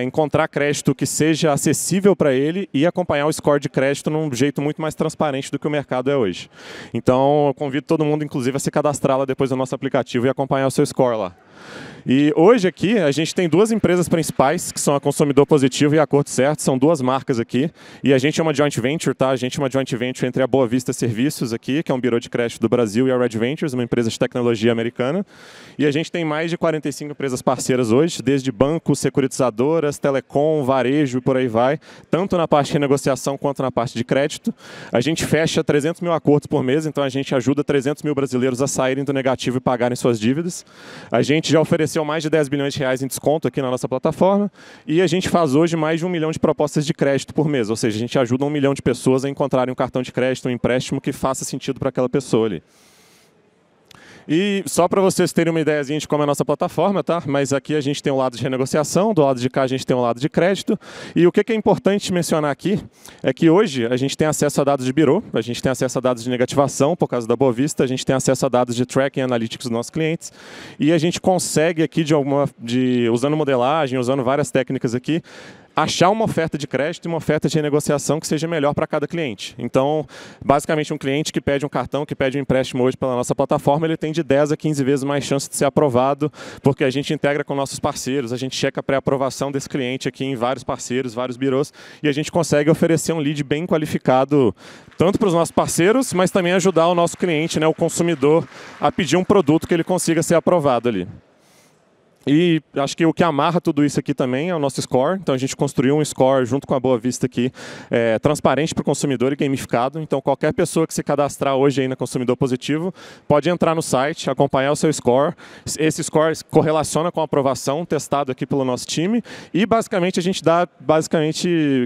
encontrar crédito que seja acessível para ele e acompanhar o score de crédito num jeito muito mais transparente do que o mercado é hoje. Então, eu convido todo mundo, inclusive, a se cadastrar lá depois do nosso aplicativo e acompanhar o seu score lá. E hoje aqui a gente tem duas empresas principais, que são a Consumidor Positivo e a Acordo Certo, são duas marcas aqui, e a gente é uma joint venture, tá? A gente é uma joint venture entre a Boa Vista Serviços aqui, que é um birô de crédito do Brasil, e a Red Ventures, uma empresa de tecnologia americana, e a gente tem mais de 45 empresas parceiras hoje, desde bancos, securitizadoras, telecom, varejo e por aí vai, tanto na parte de renegociação quanto na parte de crédito. A gente fecha 300 mil acordos por mês, então a gente ajuda 300 mil brasileiros a saírem do negativo e pagarem suas dívidas. A gente já ofereceu ofereceu mais de 10 bilhões de reais em desconto aqui na nossa plataforma e a gente faz hoje mais de 1 milhão de propostas de crédito por mês, ou seja, a gente ajuda 1 milhão de pessoas a encontrarem um cartão de crédito, um empréstimo que faça sentido para aquela pessoa ali. E só para vocês terem uma ideiazinha de como é a nossa plataforma, tá? Mas aqui a gente tem um lado de renegociação, do lado de cá a gente tem um lado de crédito. E o que é importante mencionar aqui é que hoje a gente tem acesso a dados de birô, a gente tem acesso a dados de negativação por causa da Boa Vista, a gente tem acesso a dados de tracking e analytics dos nossos clientes e a gente consegue aqui usando modelagem, usando várias técnicas aqui, achar uma oferta de crédito e uma oferta de renegociação que seja melhor para cada cliente. Então, basicamente, um cliente que pede um cartão, que pede um empréstimo hoje pela nossa plataforma, ele tem de 10 a 15 vezes mais chance de ser aprovado, porque a gente integra com nossos parceiros, a gente checa a pré-aprovação desse cliente aqui em vários parceiros, vários birôs, e a gente consegue oferecer um lead bem qualificado, tanto para os nossos parceiros, mas também ajudar o nosso cliente, né, o consumidor, a pedir um produto que ele consiga ser aprovado ali. E acho que o que amarra tudo isso aqui também é o nosso score. Então a gente construiu um score junto com a Boa Vista aqui, transparente para o consumidor e gamificado. Então qualquer pessoa que se cadastrar hoje aí na Consumidor Positivo pode entrar no site, acompanhar o seu score. Esse score correlaciona com a aprovação, testado aqui pelo nosso time. E basicamente a gente dá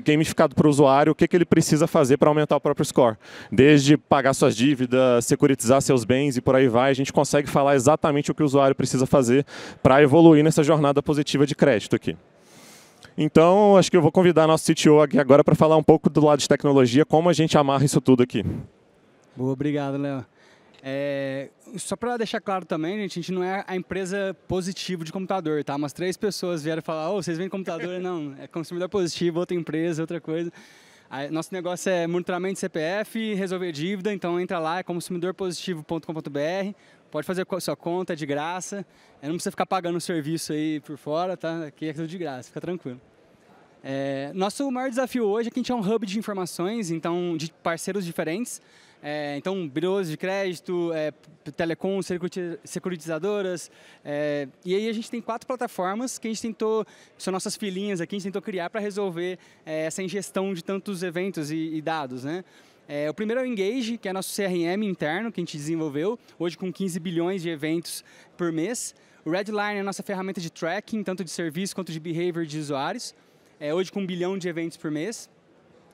gamificado para o usuário o que ele precisa fazer para aumentar o próprio score. Desde pagar suas dívidas, securitizar seus bens e por aí vai, a gente consegue falar exatamente o que o usuário precisa fazer para evoluir nessa jornada positiva de crédito aqui. Então, acho que eu vou convidar nosso CTO aqui agora para falar um pouco do lado de tecnologia, como a gente amarra isso tudo aqui. Boa, obrigado, Léo. Só para deixar claro também, gente, a gente não é a empresa Positivo de computador, tá? Umas 3 pessoas vieram falar, vocês vendem computador? Não, é Consumidor Positivo, outra empresa, outra coisa. Nosso negócio é monitoramento de CPF, resolver dívida, então entra lá, é consumidorpositivo.com.br, pode fazer sua conta, é de graça, não precisa ficar pagando o serviço aí por fora, tá? Aqui é tudo de graça, fica tranquilo. Nosso maior desafio hoje é que a gente é um hub de informações, então, de parceiros diferentes, então, birôs de crédito, telecom, securitizadoras, e aí a gente tem 4 plataformas que a gente tentou, são nossas filhinhas aqui, a gente tentou criar para resolver essa ingestão de tantos eventos e dados, né? O primeiro é o Engage, que é nosso CRM interno, que a gente desenvolveu, hoje com 15 bilhões de eventos por mês. O Redline é a nossa ferramenta de tracking, tanto de serviço quanto de behavior de usuários, hoje com 1 bilhão de eventos por mês.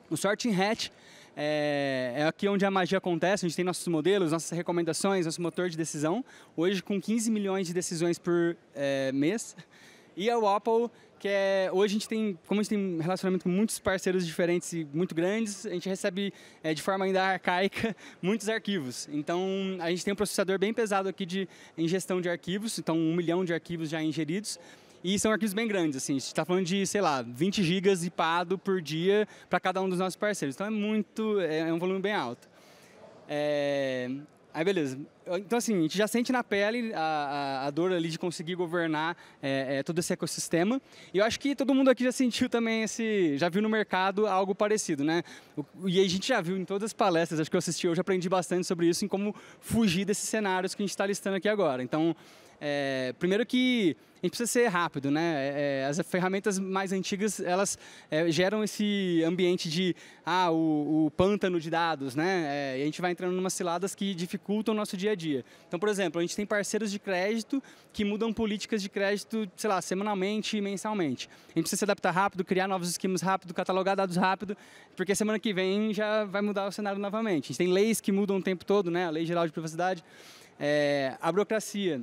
O Sorting Hat é aqui onde a magia acontece, a gente tem nossos modelos, nossas recomendações, nosso motor de decisão, hoje com 15 milhões de decisões por mês. E a Apple, que hoje a gente tem, como a gente tem relacionamento com muitos parceiros diferentes e muito grandes, a gente recebe de forma ainda arcaica muitos arquivos. Então a gente tem um processador bem pesado aqui de ingestão de arquivos, então 1 milhão de arquivos já ingeridos. E são arquivos bem grandes, assim, a gente está falando de, sei lá, 20 gigas zipado por dia para cada um dos nossos parceiros. Então é um volume bem alto. Aí beleza. Então assim, a gente já sente na pele a dor ali de conseguir governar todo esse ecossistema. E eu acho que todo mundo aqui já sentiu também já viu no mercado algo parecido, né? E a gente já viu em todas as palestras, acho que eu assisti hoje, aprendi bastante sobre isso, em como fugir desses cenários que a gente está listando aqui agora. Então, primeiro que a gente precisa ser rápido, né? As ferramentas mais antigas, elas geram esse ambiente de o pântano de dados, né? E a gente vai entrando em umas ciladas que dificultam o nosso dia a dia. Então, por exemplo, a gente tem parceiros de crédito que mudam políticas de crédito, sei lá, semanalmente e mensalmente. A gente precisa se adaptar rápido, criar novos esquemas rápido, catalogar dados rápido, porque semana que vem já vai mudar o cenário novamente. A gente tem leis que mudam o tempo todo, né? A Lei Geral de Privacidade, a burocracia.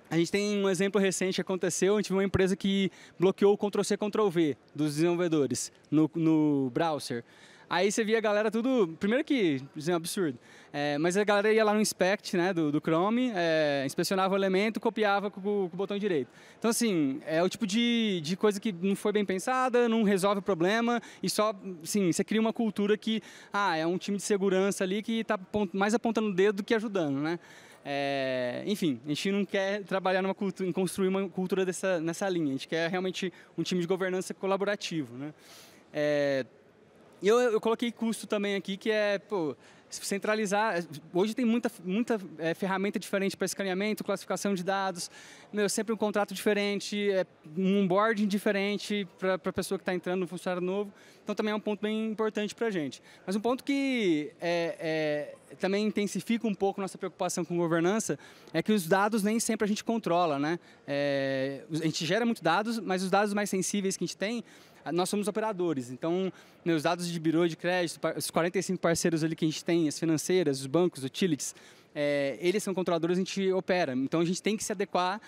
A gente tem um exemplo recente que aconteceu, a gente viu uma empresa que bloqueou o Ctrl+C, Ctrl+V dos desenvolvedores no browser. Aí você via a galera tudo, primeiro que isso é um absurdo, mas a galera ia lá no inspect, né, do Chrome, inspecionava o elemento, copiava com o botão direito. Então assim, é o tipo de coisa que não foi bem pensada, não resolve o problema e só, assim, você cria uma cultura que, é um time de segurança ali que está mais apontando o dedo do que ajudando, né? Enfim, a gente não quer trabalhar em construir uma cultura nessa linha, a gente quer realmente um time de governança colaborativo, né? E eu coloquei custo também aqui, que centralizar. Hoje tem muita ferramenta diferente para escaneamento, classificação de dados, sempre um contrato diferente, um onboarding diferente para a pessoa que está entrando no funcionário novo. Então também é um ponto bem importante para a gente. Mas um ponto que também intensifica um pouco nossa preocupação com governança é que os dados nem sempre a gente controla, né? A gente gera muitos dados, mas os dados mais sensíveis que a gente tem, nós somos operadores. Então, os dados de birô de crédito, os 45 parceiros ali que a gente tem, as financeiras, os bancos, utilities, eles são controladores, a gente opera. Então, a gente tem que se adequar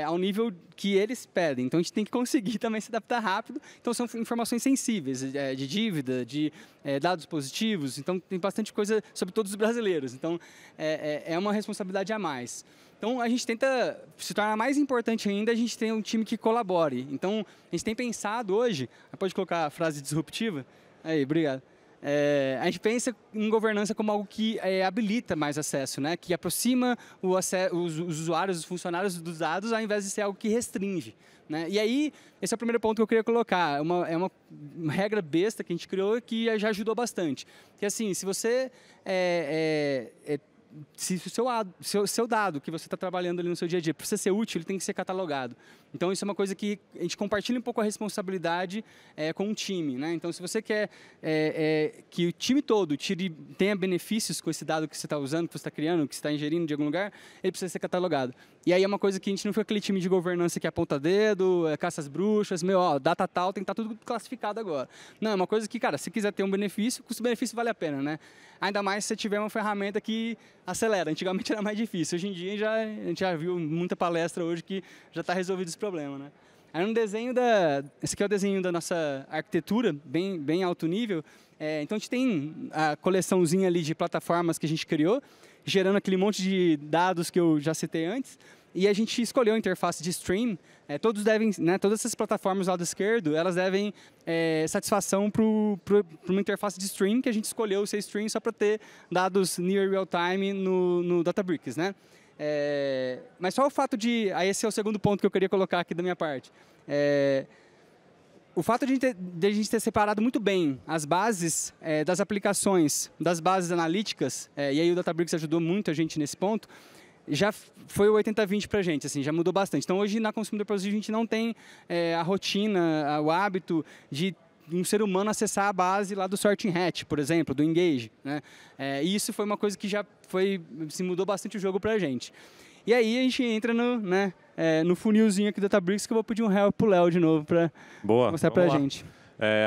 ao nível que eles pedem. Então, a gente tem que conseguir também se adaptar rápido. Então, são informações sensíveis, de dívida, de dados positivos. Então, tem bastante coisa sobre todos os brasileiros. Então, é uma responsabilidade a mais. Então, a gente tenta se tornar mais importante ainda, a gente tem um time que colabore. Então, a gente tem pensado hoje, pode colocar a frase disruptiva? Aí, obrigado. A gente pensa em governança como algo que habilita mais acesso, né? Que aproxima os usuários, os funcionários dos dados, ao invés de ser algo que restringe. Né? E aí, esse é o primeiro ponto que eu queria colocar. É uma regra besta que a gente criou que já ajudou bastante. Que assim, se você se o seu dado que você está trabalhando ali no seu dia a dia, para você ser útil, ele tem que ser catalogado. Então, isso é uma coisa que a gente compartilha um pouco a responsabilidade com o time. Né? Então, se você quer que o time todo tenha benefícios com esse dado que você está usando, que você está criando, que você está ingerindo de algum lugar, ele precisa ser catalogado. E aí é uma coisa que a gente não foi aquele time de governança que aponta dedo, caça as bruxas, data tal, tem que estar tudo classificado agora. Não, é uma coisa que, cara, se quiser ter um benefício, o custo-benefício vale a pena, né? Ainda mais se você tiver uma ferramenta que acelera. Antigamente era mais difícil. Hoje em dia a gente já viu muita palestra hoje que já está resolvido esse problema, né? Aí no desenho esse aqui é o desenho da nossa arquitetura, bem alto nível. Então a gente tem a coleçãozinha ali de plataformas que a gente criou, gerando aquele monte de dados que eu já citei antes. E a gente escolheu a interface de stream. Todas essas plataformas do lado esquerdo, elas devem satisfação para uma interface de stream, que a gente escolheu ser stream só para ter dados near real time no Databricks, né? Mas só o fato de... esse é o segundo ponto que eu queria colocar aqui da minha parte. O fato de a gente ter separado muito bem as bases das aplicações, das bases analíticas, e aí o Databricks ajudou muito a gente nesse ponto, já foi o 80-20 para a gente, assim, já mudou bastante. Então, hoje, na Consumer Positive, a gente não tem a rotina, o hábito de um ser humano acessar a base lá do Sorting Hat, por exemplo, do Engage. Né? E isso foi uma coisa que já mudou bastante o jogo para a gente. E aí, a gente entra no funilzinho aqui do Databricks, que eu vou pedir um help pro Léo de novo para mostrar para a gente.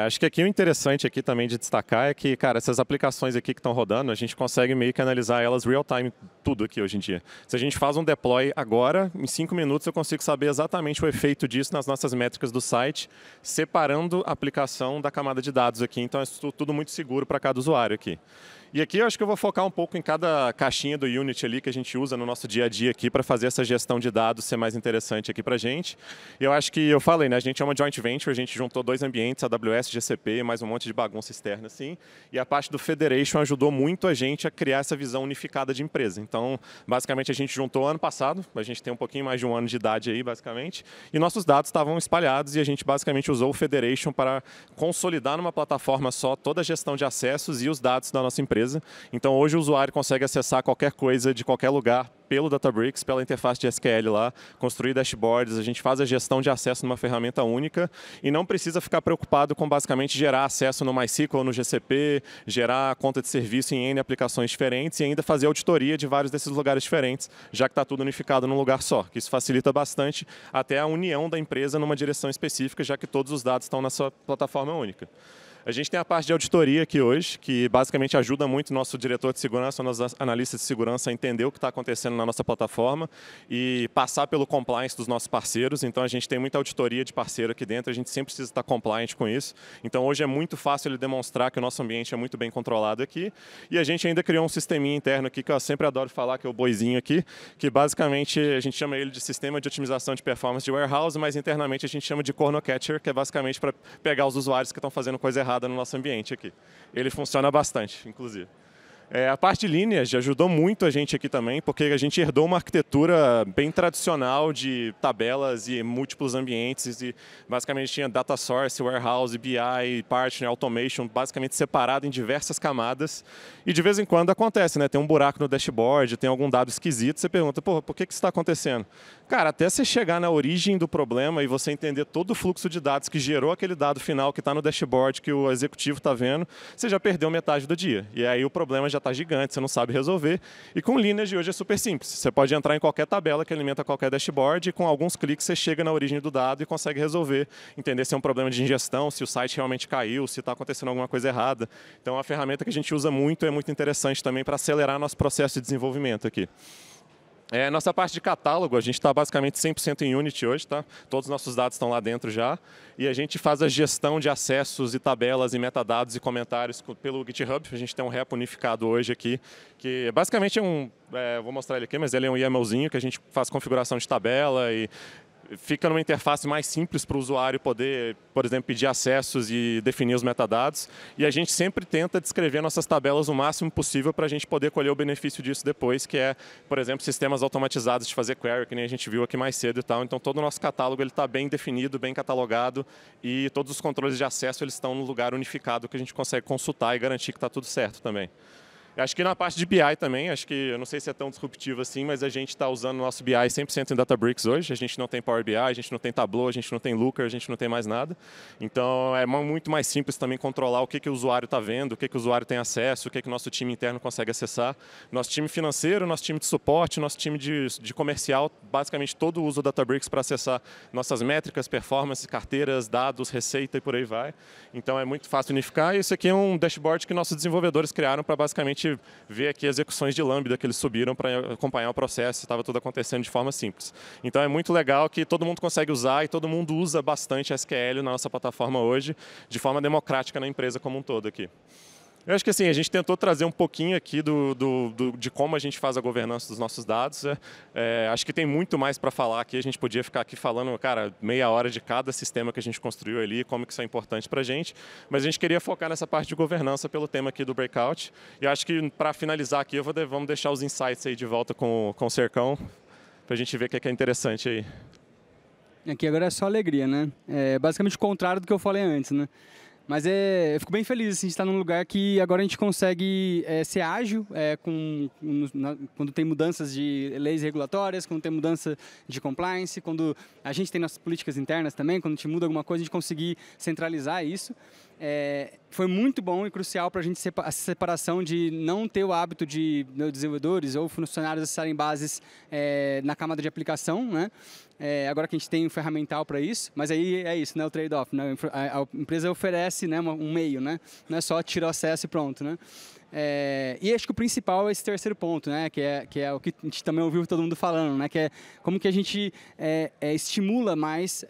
Acho que aqui o interessante aqui também de destacar é que, cara, essas aplicações aqui que estão rodando, a gente consegue meio que analisar elas real time, tudo aqui hoje em dia. Se a gente faz um deploy agora, em 5 minutos eu consigo saber exatamente o efeito disso nas nossas métricas do site, separando a aplicação da camada de dados aqui. Então é tudo muito seguro para cada usuário aqui. E aqui eu acho que eu vou focar um pouco em cada caixinha do Unity ali que a gente usa no nosso dia a dia aqui para fazer essa gestão de dados ser mais interessante aqui para a gente. E eu acho que eu falei, né? A gente é uma joint venture, a gente juntou 2 ambientes, AWS, GCP, mais um monte de bagunça externa assim. E a parte do Federation ajudou muito a gente a criar essa visão unificada de empresa. Então, basicamente a gente juntou ano passado, a gente tem um pouquinho mais de um ano de idade aí, basicamente, e nossos dados estavam espalhados e a gente basicamente usou o Federation para consolidar numa plataforma só toda a gestão de acessos e os dados da nossa empresa. Então, hoje o usuário consegue acessar qualquer coisa de qualquer lugar pelo Databricks, pela interface de SQL lá, construir dashboards, a gente faz a gestão de acesso numa ferramenta única e não precisa ficar preocupado com basicamente gerar acesso no MySQL, no GCP, gerar conta de serviço em N aplicações diferentes e ainda fazer auditoria de vários desses lugares diferentes, já que está tudo unificado num lugar só, que isso facilita bastante até a união da empresa numa direção específica, já que todos os dados estão na sua plataforma única. A gente tem a parte de auditoria aqui hoje, que basicamente ajuda muito o nosso diretor de segurança, nossos analistas de segurança a entender o que está acontecendo na nossa plataforma e passar pelo compliance dos nossos parceiros. Então, a gente tem muita auditoria de parceiro aqui dentro, a gente sempre precisa estar compliant com isso. Então, hoje é muito fácil ele demonstrar que o nosso ambiente é muito bem controlado aqui. E a gente ainda criou um sisteminha interno aqui, que eu sempre adoro falar, que é o boizinho aqui, que basicamente a gente chama ele de sistema de otimização de performance de warehouse, mas internamente a gente chama de corner catcher, que é basicamente para pegar os usuários que estão fazendo coisa errada no nosso ambiente aqui. Ele funciona bastante, inclusive. A parte de lineage ajudou muito a gente aqui também, porque a gente herdou uma arquitetura bem tradicional de tabelas e múltiplos ambientes. E basicamente tinha data source, warehouse, BI, partner, automation, basicamente separado em diversas camadas. E de vez em quando acontece, né? Tem um buraco no dashboard, tem algum dado esquisito, você pergunta, pô, por que isso está acontecendo? Cara, até você chegar na origem do problema e você entender todo o fluxo de dados que gerou aquele dado final que está no dashboard, que o executivo está vendo, você já perdeu metade do dia. E aí o problema já está gigante, você não sabe resolver. E com Lineage hoje é super simples. Você pode entrar em qualquer tabela que alimenta qualquer dashboard e com alguns cliques você chega na origem do dado e consegue resolver, entender se é um problema de ingestão, se o site realmente caiu, se está acontecendo alguma coisa errada. Então, é uma ferramenta que a gente usa muito, é muito interessante também para acelerar nosso processo de desenvolvimento aqui. Nossa parte de catálogo, a gente está basicamente 100% em Unity hoje, tá? Todos os nossos dados estão lá dentro já. E a gente faz a gestão de acessos e tabelas e metadados e comentários pelo GitHub. A gente tem um repo unificado hoje aqui, que basicamente é um... vou mostrar ele aqui, mas ele é um YAMLzinho que a gente faz configuração de tabela e fica numa interface mais simples para o usuário poder, por exemplo, pedir acessos e definir os metadados. E a gente sempre tenta descrever nossas tabelas o máximo possível para a gente poder colher o benefício disso depois, que é, por exemplo, sistemas automatizados de fazer query, que nem a gente viu aqui mais cedo e tal. Então, todo o nosso catálogo está bem definido, bem catalogado e todos os controles de acesso eles estão no lugar unificado que a gente consegue consultar e garantir que está tudo certo também. Acho que na parte de BI também, acho que, eu não sei se é tão disruptivo assim, mas a gente está usando o nosso BI 100% em Databricks hoje. A gente não tem Power BI, a gente não tem Tableau, a gente não tem Looker, a gente não tem mais nada. Então, é muito mais simples também controlar o que o usuário está vendo, o que o usuário tem acesso, o que o nosso time interno consegue acessar. Nosso time financeiro, nosso time de suporte, nosso time de comercial, basicamente todo usa o Databricks para acessar nossas métricas, performance, carteiras, dados, receita e por aí vai. Então, é muito fácil unificar. E isso aqui é um dashboard que nossos desenvolvedores criaram para basicamente ver aqui execuções de Lambda que eles subiram para acompanhar o processo, estava tudo acontecendo de forma simples. Então é muito legal que todo mundo consegue usar e todo mundo usa bastante SQL na nossa plataforma hoje, de forma democrática na empresa como um todo aqui. Eu acho que assim, a gente tentou trazer um pouquinho aqui de como a gente faz a governança dos nossos dados. Acho que tem muito mais para falar aqui. A gente podia ficar aqui falando, cara, meia hora de cada sistema que a gente construiu ali, como que isso é importante para a gente. Mas a gente queria focar nessa parte de governança pelo tema aqui do Breakout. E acho que para finalizar aqui, vamos deixar os insights aí de volta com o Sercão, para a gente ver o que é interessante aí. Aqui agora é só alegria, né? É basicamente o contrário do que eu falei antes, né? Mas eu fico bem feliz assim, de estar num lugar que agora a gente consegue ser ágil quando tem mudanças de leis regulatórias, quando tem mudança de compliance, quando a gente tem nossas políticas internas também, quando a gente muda alguma coisa, a gente conseguir centralizar isso. Foi muito bom e crucial para a gente essa separação de não ter o hábito de desenvolvedores ou funcionários acessarem bases na camada de aplicação, né? Agora que a gente tem um ferramental para isso, mas aí é isso, né? O trade-off, né? A empresa oferece, né, um meio, né? Não é só tirar o acesso e pronto, né? E acho que o principal é esse terceiro ponto, né? Que é o que a gente também ouviu todo mundo falando, né? Que é como que a gente estimula mais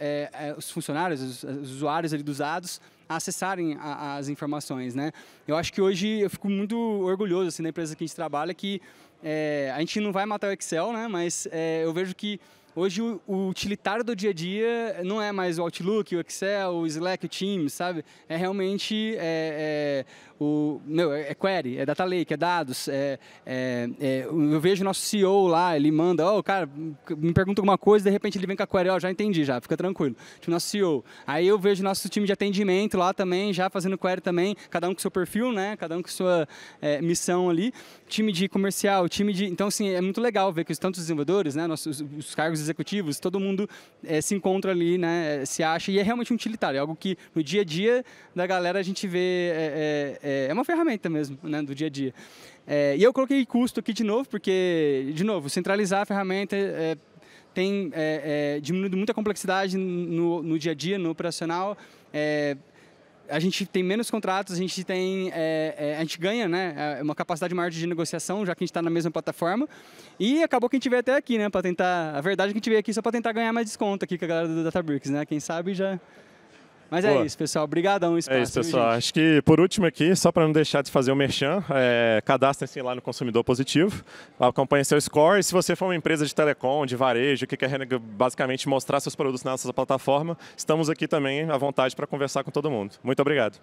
os funcionários, os usuários ali dos dados a acessarem as informações, né? Eu acho que hoje eu fico muito orgulhoso assim, na empresa que a gente trabalha que a gente não vai matar o Excel, né? Mas eu vejo que hoje o utilitário do dia a dia não é mais o Outlook, o Excel, o Slack, o Teams, sabe? É realmente query, é data lake, é dados. Eu vejo o nosso CEO lá, ele manda, cara, me pergunta alguma coisa, de repente ele vem com a query, já entendi, já, fica tranquilo. Tipo, nosso CEO. Aí eu vejo nosso time de atendimento lá também, já fazendo query também, cada um com seu perfil, né? Cada um com sua missão ali. Time de comercial, Então, assim, é muito legal ver que tantos desenvolvedores, né? Os cargos executivos, todo mundo se encontra ali, né? Se acha, e é realmente um utilitário, é algo que no dia a dia da galera a gente vê, é uma ferramenta mesmo, né? Do dia a dia. E eu coloquei custo aqui de novo, porque, de novo, centralizar a ferramenta tem diminuído muita complexidade no dia a dia, no operacional. A gente tem menos contratos, a gente ganha, né, uma capacidade maior de negociação, já que a gente está na mesma plataforma. E acabou que a gente veio até aqui, né, para tentar... A verdade é que a gente veio aqui só para tentar ganhar mais desconto aqui com a galera do Databricks, né? Quem sabe já... Mas é isso, pessoal. Obrigadão o espaço. É isso, pessoal. Acho que, por último aqui, só para não deixar de fazer o merchan, cadastrem-se lá no Consumidor Positivo, acompanhem seu score. E se você for uma empresa de telecom, de varejo, que quer basicamente mostrar seus produtos na nossa plataforma, estamos aqui também à vontade para conversar com todo mundo. Muito obrigado.